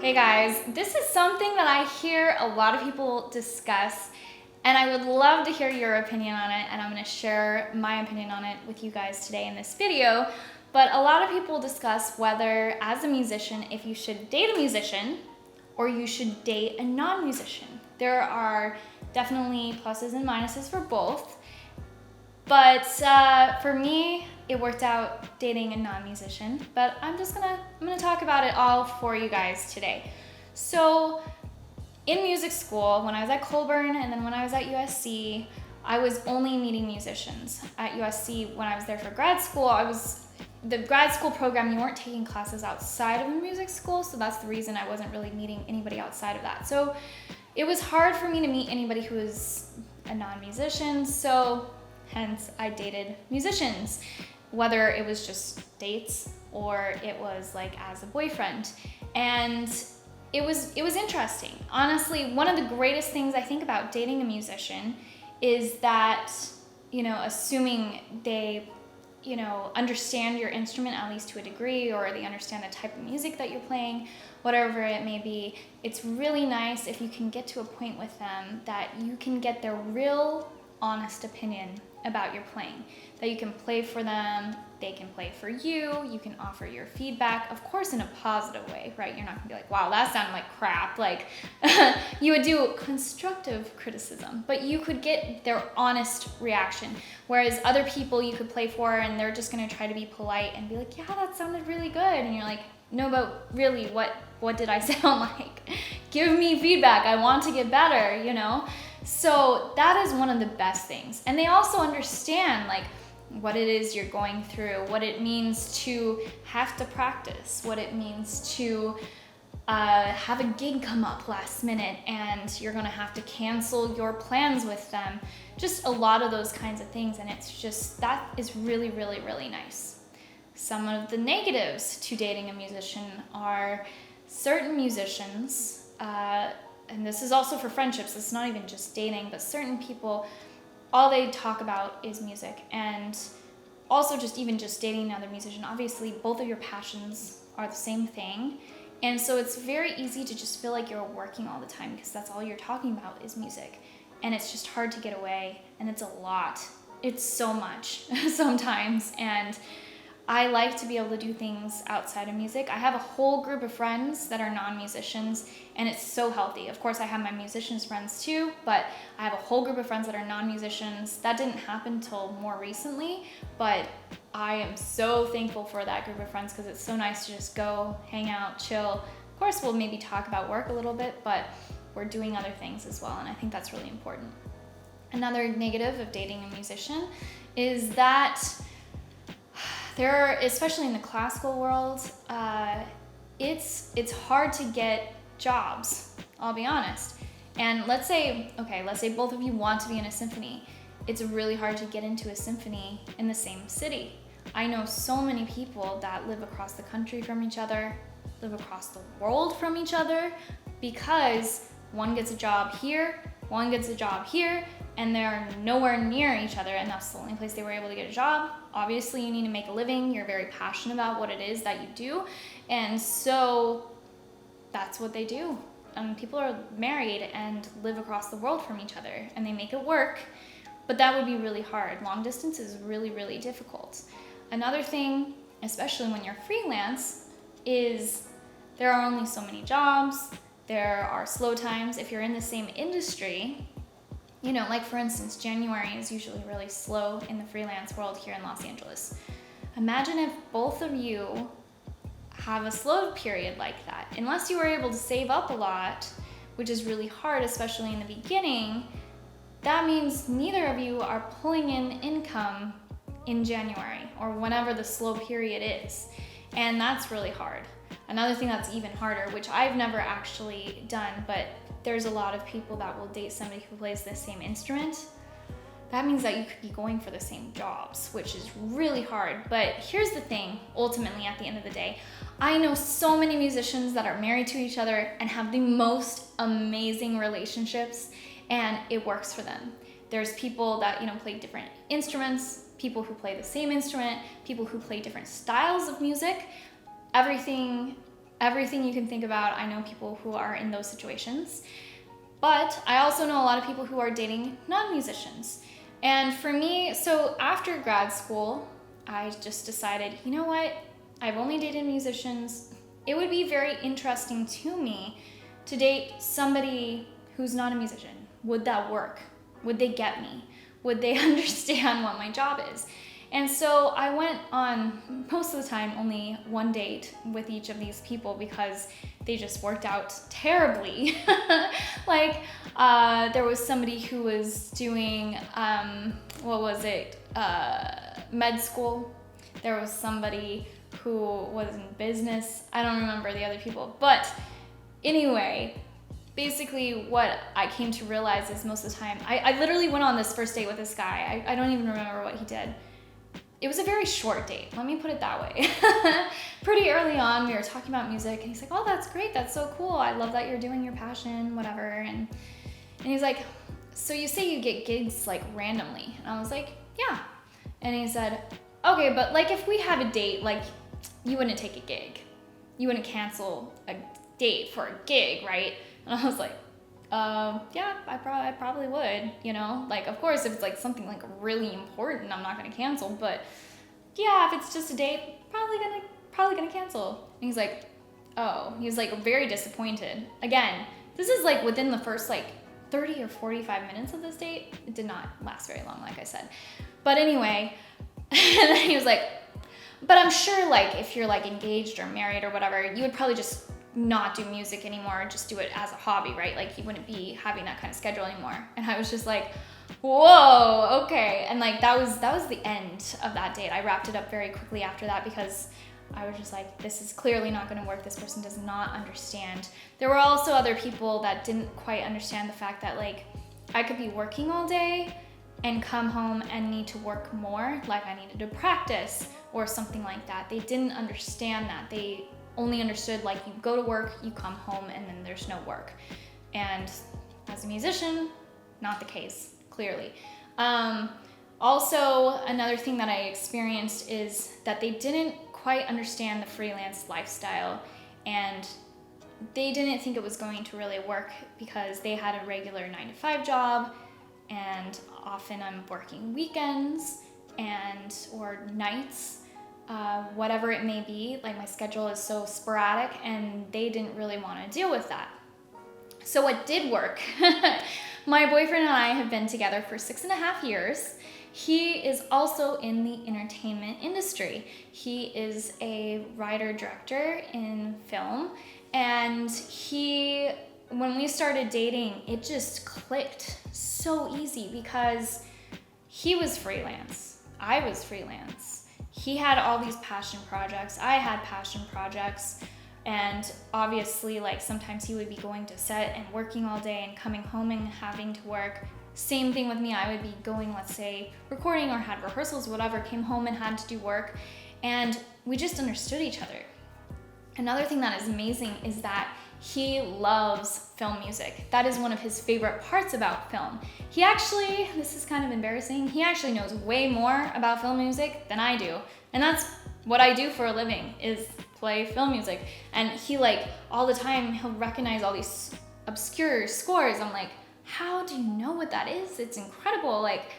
Hey guys, this is something that I hear a lot of people discuss, and I would love to hear your opinion on it, and I'm going to share my opinion on it with you guys today in this video. But a lot of people discuss whether, as a musician, if you should date a musician or you should date a non-musician. There are definitely pluses and minuses for both. But for me, it worked out dating a non-musician, but I'm gonna talk about it all for you guys today. So in music school, when I was at Colburn and then when I was at USC, I was only meeting musicians. At USC, when I was there for grad school, the grad school program, you weren't taking classes outside of a music school, so that's the reason I wasn't really meeting anybody outside of that. So it was hard for me to meet anybody who was a non-musician, so hence I dated musicians, whether it was just dates or it was like as a boyfriend. And it was interesting. Honestly, one of the greatest things I think about dating a musician is that, assuming they, understand your instrument at least to a degree, or they understand the type of music that you're playing, whatever it may be, it's really nice if you can get to a point with them that you can get their real honest opinion about your playing, that you can play for them, they can play for you, you can offer your feedback, of course in a positive way, right? You're not gonna be like, wow, that sounded like crap. Like, you would do constructive criticism, but you could get their honest reaction. Whereas other people you could play for and they're just gonna try to be polite and be like, yeah, that sounded really good. And you're like, no, but really, what did I sound like? Give me feedback, I want to get better, So that is one of the best things. And they also understand like what it is you're going through, what it means to have to practice, what it means to have a gig come up last minute and you're gonna have to cancel your plans with them. Just a lot of those kinds of things. And it's just, that is really, really, really nice. Some of the negatives to dating a musician are certain musicians, and this is also for friendships, it's not even just dating, but certain people, all they talk about is music. And also just dating another musician, obviously both of your passions are the same thing. And so it's very easy to just feel like you're working all the time because that's all you're talking about is music. And it's just hard to get away, and it's a lot. It's so much sometimes. And I like to be able to do things outside of music. I have a whole group of friends that are non-musicians, and it's so healthy. Of course, I have my musicians friends too, but I have a whole group of friends that are non-musicians. That didn't happen till more recently, but I am so thankful for that group of friends because it's so nice to just go, hang out, chill. Of course, we'll maybe talk about work a little bit, but we're doing other things as well, and I think that's really important. Another negative of dating a musician is that there are, especially in the classical world, it's hard to get jobs, I'll be honest. And let's say both of you want to be in a symphony. It's really hard to get into a symphony in the same city. I know so many people that live across the country from each other, live across the world from each other, because one gets a job here, one gets a job here, and they're nowhere near each other, and that's the only place they were able to get a job. Obviously, you need to make a living. You're very passionate about what it is that you do, and so that's what they do. People are married and live across the world from each other, and they make it work, but that would be really hard. Long distance is really, really difficult. Another thing, especially when you're freelance, is there are only so many jobs. There are slow times. If you're in the same industry, like for instance, January is usually really slow in the freelance world here in Los Angeles. Imagine if both of you have a slow period like that. Unless you were able to save up a lot, which is really hard, especially in the beginning, that means neither of you are pulling in income in January or whenever the slow period is. And that's really hard. Another thing that's even harder, which I've never actually done, but there's a lot of people that will date somebody who plays the same instrument. That means that you could be going for the same jobs, which is really hard. But here's the thing, ultimately at the end of the day, I know so many musicians that are married to each other and have the most amazing relationships, and it works for them. There's people that, play different instruments, people who play the same instrument, people who play different styles of music. Everything everything you can think about. I know people who are in those situations. But I also know a lot of people who are dating non-musicians. And for me, so after grad school, I just decided, you know what? I've only dated musicians. It would be very interesting to me to date somebody who's not a musician. Would that work? Would they get me? Would they understand what my job is? And so I went on, most of the time, only one date with each of these people because they just worked out terribly. Like, there was somebody who was doing, med school. There was somebody who was in business. I don't remember the other people. But anyway, basically what I came to realize is most of the time, I literally went on this first date with this guy. I don't even remember what he did. It was a very short date, let me put it that way. Pretty early on, we were talking about music, and he's like, oh, that's great, that's so cool. I love that you're doing your passion, whatever. And he's like, so you say you get gigs like randomly? And I was like, yeah. And he said, okay, but like if we have a date, like you wouldn't take a gig. You wouldn't cancel a date for a gig, right? And I was like, yeah, I probably would, you know, like, of course, if it's like something like really important, I'm not going to cancel, but yeah, if it's just a date, probably gonna cancel. And he's like, oh, he was like very disappointed. Again, this is like within the first like 30 or 45 minutes of this date. It did not last very long, like I said. But anyway, and then he was like, but I'm sure like if you're like engaged or married or whatever, you would probably just not do music anymore, just do it as a hobby, right? Like you wouldn't be having that kind of schedule anymore. And I was just like, whoa, okay. And like that was the end of that date. I wrapped it up very quickly after that because I was just like, this is clearly not going to work. This person does not understand. There were also other people that didn't quite understand the fact that like I could be working all day and come home and need to work more, like I needed to practice or something like that. They didn't understand that. They only understood like you go to work, you come home, and then there's no work. And as a musician, not the case, clearly. Also, another thing that I experienced is that they didn't quite understand the freelance lifestyle, and they didn't think it was going to really work because they had a regular 9-to-5 job, and often I'm working weekends or nights. Whatever it may be, like my schedule is so sporadic, and they didn't really want to deal with that. So what did work, my boyfriend and I have been together for 6.5 years. He is also in the entertainment industry. He is a writer-director in film, and when we started dating, it just clicked so easy because he was freelance, I was freelance. He had all these passion projects, I had passion projects, and obviously like sometimes he would be going to set and working all day and coming home and having to work. Same thing with me, I would be going, let's say, recording or had rehearsals, whatever, came home and had to do work, and we just understood each other. Another thing that is amazing is that he loves film music. That is one of his favorite parts about film. He actually, this is kind of embarrassing, he actually knows way more about film music than I do. And that's what I do for a living, is play film music. And he like, all the time, he'll recognize all these obscure scores. I'm like, how do you know what that is? It's incredible, like,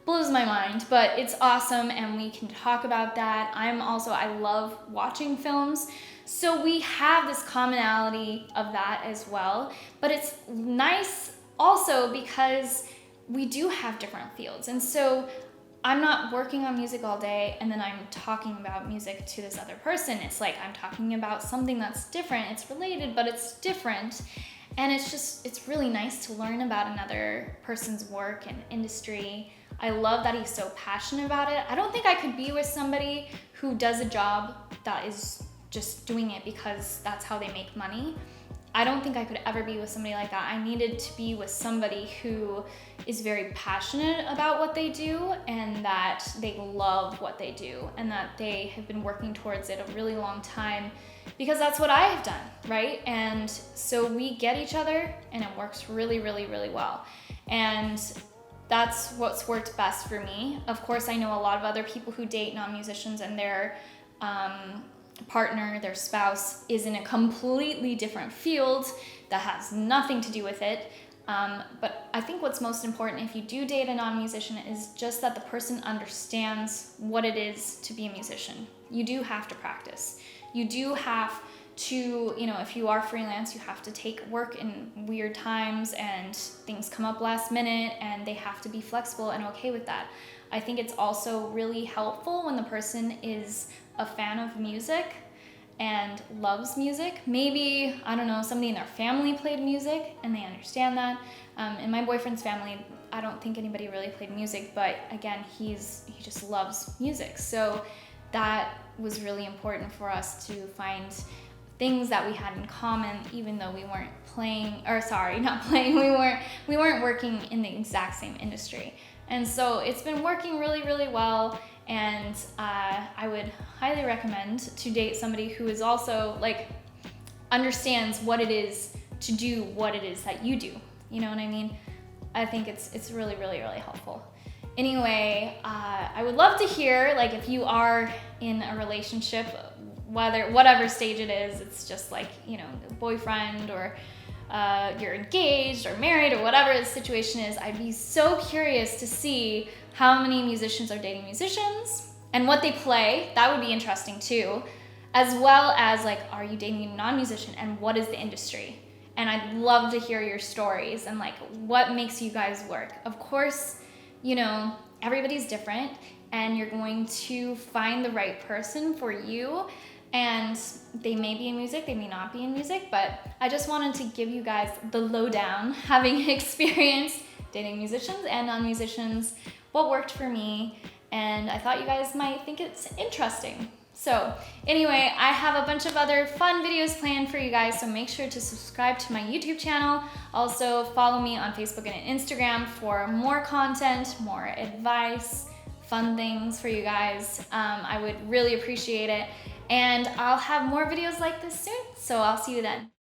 blows my mind, but it's awesome and we can talk about that. I love watching films. So we have this commonality of that as well, but it's nice also because we do have different fields. And so I'm not working on music all day and then I'm talking about music to this other person. It's like I'm talking about something that's different. It's related, but it's different. And it's really nice to learn about another person's work and industry. I love that he's so passionate about it. I don't think I could be with somebody who does a job that is just doing it because that's how they make money. I don't think I could ever be with somebody like that. I needed to be with somebody who is very passionate about what they do and that they love what they do and that they have been working towards it a really long time because that's what I have done, right? And so we get each other and it works really, really, really well. And that's what's worked best for me. Of course, I know a lot of other people who date non-musicians and partner, their spouse, is in a completely different field that has nothing to do with it. But I think what's most important if you do date a non-musician is just that the person understands what it is to be a musician. You do have to practice. You do have to, if you are freelance, you have to take work in weird times and things come up last minute, and they have to be flexible and okay with that. I think it's also really helpful when the person is a fan of music and loves music. Maybe, I don't know, somebody in their family played music and they understand that. In my boyfriend's family, I don't think anybody really played music, but again, he just loves music. So that was really important for us to find things that we had in common, even though we weren't we weren't working in the exact same industry. And so it's been working really, really well. And I would highly recommend to date somebody who is also understands what it is to do what it is that you do. You know what I mean? I think it's really, really, really helpful. Anyway, I would love to hear if you are in a relationship, whatever stage it is, it's just boyfriend or you're engaged or married or whatever the situation is. I'd be so curious to see how many musicians are dating musicians and what they play. That would be interesting too, as well as are you dating a non-musician and what is the industry? And I'd love to hear your stories and what makes you guys work. Of course, everybody's different and you're going to find the right person for you. And they may be in music, they may not be in music, but I just wanted to give you guys the lowdown, having experienced dating musicians and non-musicians, what worked for me, and I thought you guys might think it's interesting. So anyway, I have a bunch of other fun videos planned for you guys, so make sure to subscribe to my YouTube channel. Also follow me on Facebook and Instagram for more content, more advice, fun things for you guys. I would really appreciate it. And I'll have more videos like this soon, so I'll see you then.